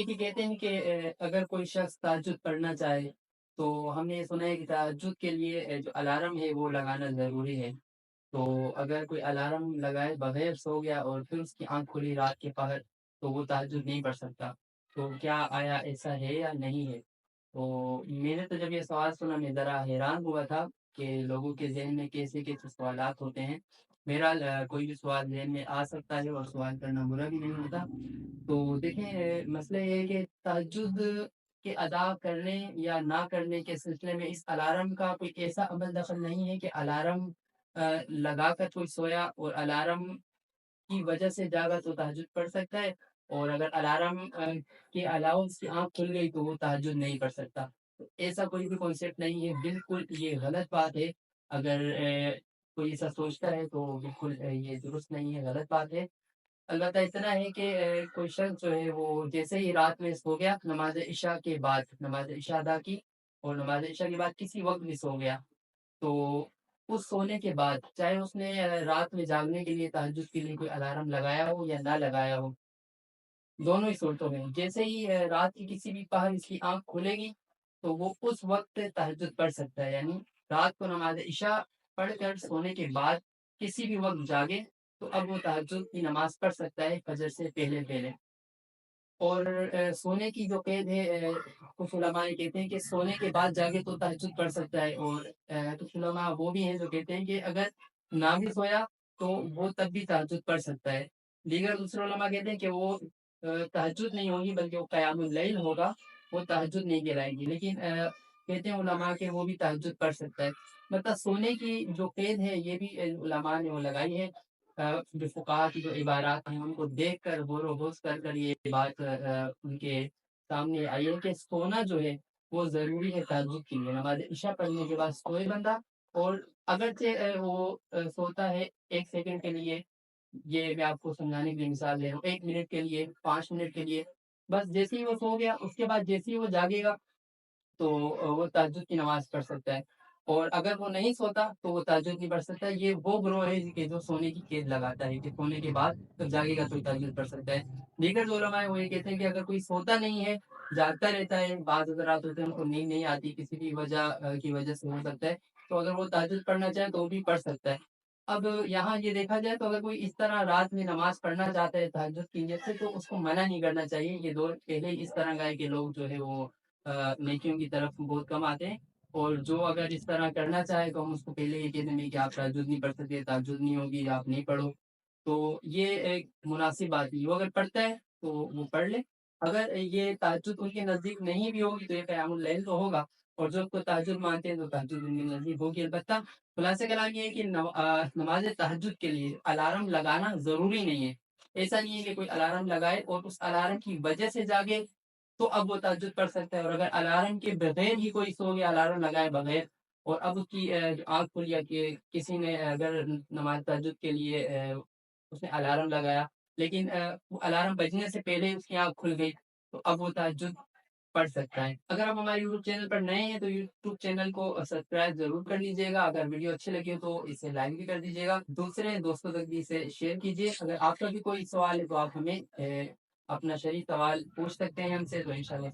دیکھیے کہتے ہیں کہ اگر کوئی شخص تہجد پڑھنا چاہے تو ہم نے یہ سنا ہے کہ تہجد کے لیے جو الارم ہے وہ لگانا ضروری ہے۔ تو اگر کوئی الارم لگائے بغیر سو گیا اور پھر اس کی آنکھ کھلی رات کے پہر تو وہ تہجد نہیں پڑھ سکتا۔ تو کیا آیا ایسا ہے یا نہیں ہے؟ تو میں نے تو جب یہ سوال سنا میں ذرا حیران ہوا تھا کہ لوگوں کے ذہن میں کیسے کیسے سوالات ہوتے ہیں۔ بہرحال کوئی بھی سوال ذہن میں آ سکتا ہے اور سوال کرنا برا بھی نہیں ہوتا۔ تو دیکھیں مسئلہ یہ ہے کہ تہجد کے ادا کرنے یا نہ کرنے کے سلسلے میں اس الارم کا کوئی ایسا عمل دخل نہیں ہے کہ الارم لگا کر کوئی سویا اور الارم کی وجہ سے جاگا تو تہجد پڑھ سکتا ہے، اور اگر الارم کے علاوہ اس کی آنکھ کھل گئی تو وہ تہجد نہیں پڑھ سکتا۔ تو ایسا کوئی بھی کانسیپٹ نہیں ہے، بالکل یہ غلط بات ہے۔ اگر کوئی ایسا سوچتا ہے تو بالکل یہ درست نہیں ہے، غلط بات ہے۔ البتہ اتنا ہے کہ کوئی شخص جو ہے وہ جیسے ہی رات میں سو گیا، نماز عشاء کے بعد نماز عشاء ادا کی اور نماز عشاء کے بعد کسی وقت بھی سو گیا، تو اس سونے کے بعد چاہے اس نے رات میں جاگنے کے لیے تہجد کے لیے کوئی الارم لگایا ہو یا نہ لگایا ہو، دونوں ہی صورتوں میں جیسے ہی رات کی کسی بھی پہر اس کی آنکھ کھلے گی تو وہ اس وقت تہجد پڑھ سکتا ہے۔ یعنی رات کو نماز عشاء پڑھ کر سونے کے بعد کسی بھی وقت جاگے تو اب وہ تہجد کی نماز پڑھ سکتا ہے فجر سے پہلے پہلے۔ اور سونے کی جو قید ہے، کچھ علماء یہ کہتے ہیں کہ سونے کے بعد جاگے تو تہجد پڑھ سکتا ہے، اور کچھ علماء وہ بھی ہیں جو کہتے ہیں کہ اگر نہ بھی سویا تو وہ تب بھی تہجد پڑھ سکتا ہے۔ دیگر دوسرے علماء کہتے ہیں کہ وہ تہجد نہیں ہوگی بلکہ وہ قیام اللیل ہوگا، وہ تہجد نہیں کہلائے گی، لیکن کہتے ہیں علماء کہ وہ بھی تہجد پڑھ سکتا ہے۔ مطلب سونے کی جو قید ہے یہ بھی علماء نے وہ لگائی ہے۔ جو فقہا کی جو عبارات ہیں ان کو دیکھ کر غور و خوض کر کر یہ بات ان کے سامنے آئی ہے کہ سونا جو ہے وہ ضروری ہے تہجد کے لیے۔ نماز عشاء پڑھنے کے بعد سوئے بندہ، اور اگرچہ وہ سوتا ہے 1 سیکنڈ کے لیے، یہ میں آپ کو سمجھانے کے لیے مثال دے رہا ہوں، 1 منٹ کے لیے، 5 منٹ کے لیے، بس جیسے ہی وہ سو گیا اس کے بعد جیسے ہی وہ جاگے گا تو وہ تہجد کی نماز پڑھ سکتا ہے۔ اور اگر وہ نہیں سوتا تو وہ تہجد نہیں پڑھ سکتا۔ یہ وہ گروہ ہے کہ جو سونے کی قید لگاتا ہے کہ سونے کے بعد جب جاگے گا تو تہجد پڑھ سکتا ہے۔ دیگر جو علماء ہیں وہ یہ کہتے ہیں کہ اگر کوئی سوتا نہیں ہے، جاگتا رہتا ہے، بعض حضرات ہوتے ہیں ان کو نیند نہیں آتی، کسی بھی وجہ کی وجہ سے ہو سکتا ہے، تو اگر وہ تہجد پڑھنا چاہے تو وہ بھی پڑھ سکتا ہے۔ اب یہاں یہ دیکھا جائے تو اگر کوئی اس طرح رات میں نماز پڑھنا چاہتا ہے تہجد کی نیت سے تو اس کو منع نہیں کرنا چاہیے۔ یہ دور پہلے ہی اس طرح کا ہے کہ لوگ جو ہے وہ نیکیوں کی طرف بہت کم آتے ہیں، اور جو اگر اس طرح کرنا چاہے تو ہم اس کو پہلے یہ کہہ دیں گے کہ آپ تہجد نہیں پڑھ سکتے، تہجد نہیں ہوگی، آپ نہیں پڑھو۔ تو یہ ایک مناسب بات نہیں، وہ اگر پڑھتا ہے تو وہ پڑھ لے۔ اگر یہ تہجد ان کے نزدیک نہیں بھی ہوگی تو یہ قیام اللیل تو ہوگا، اور جو کو تہجد مانتے ہیں تو تہجد ان کے نزدیک ہوگی۔ البتہ خلاصہ کلام یہ ہے کہ نماز تہجد کے لیے الارم لگانا ضروری نہیں ہے۔ ایسا نہیں ہے کہ کوئی الارم لگائے اور اس الارم کی وجہ سے جاگے تو اب وہ تہجد پڑھ سکتا ہے، اور اگر الارم کے بغیر ہی کوئی سو گیا الارم لگائے بغیر اور اب اس کی جو آنکھ کھل یا کہ کسی نے اگر نماز تہجد کے لیے اس نے الارم لگایا لیکن وہ الارم بجنے سے پہلے اس کی آنکھ کھل گئی تو اب وہ تہجد پڑھ سکتا ہے۔ اگر آپ ہمارے یوٹیوب چینل پر نئے ہیں تو یوٹیوب چینل کو سبسکرائب ضرور کر لیجیے گا۔ اگر ویڈیو اچھی لگی ہو تو اسے لائک بھی کر دیجیے گا، دوسرے دوستوں تک بھی اسے شیئر کیجیے۔ اگر آپ کا بھی کوئی سوال ہے تو آپ ہمیں اپنا شریف سوال پوچھ سکتے ہیں ہم سے، تو انشاءاللہ